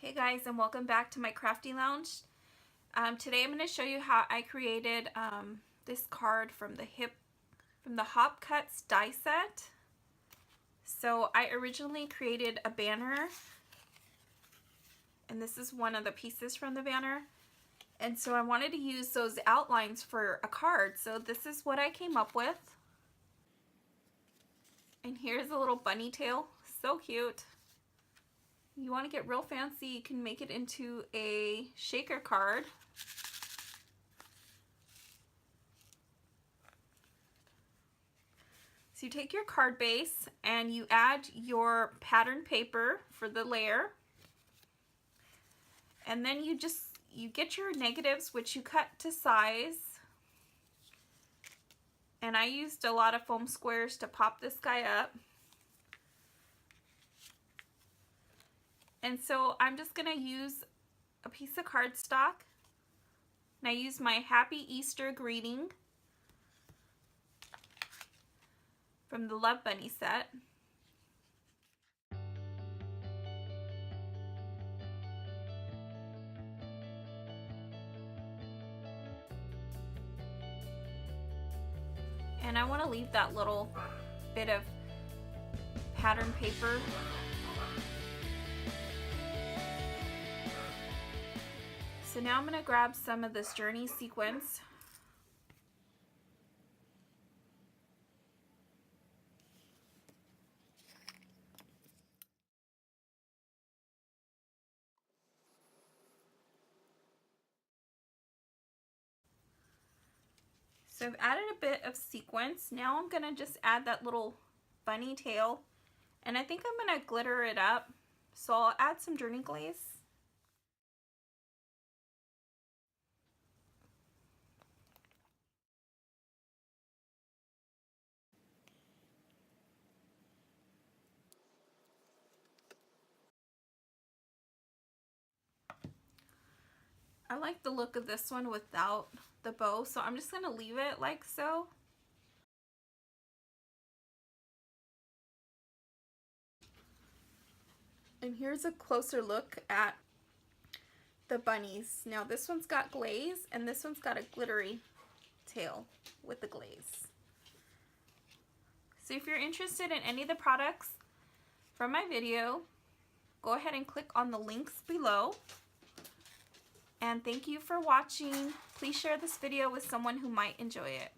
Hey guys, and welcome back to my crafting lounge. Today I'm going to show you how I created this card from the Hop Cuts die set. So I originally created a banner, and this is one of the pieces from the banner. And so I wanted to use those outlines for a card. So this is what I came up with. And here's a little bunny tail, so cute. You want to get real fancy, you can make it into a shaker card. So you take your card base and you add your pattern paper for the layer. And then you get your negatives, which you cut to size. And I used a lot of foam squares to pop this guy up. And so I'm just going to use a piece of cardstock, and I use my Happy Easter greeting from the Love Bunny set. And I want to leave that little bit of pattern paper. So now I'm going to grab some of this journey sequence. So I've added a bit of sequence. Now I'm going to just add that little bunny tail, and I think I'm going to glitter it up. So I'll add some journey glaze. I like the look of this one without the bow, so I'm just going to leave it like so. And here's a closer look at the bunnies. Now this one's got glaze and this one's got a glittery tail with the glaze. So if you're interested in any of the products from my video, go ahead and click on the links below. And thank you for watching. Please share this video with someone who might enjoy it.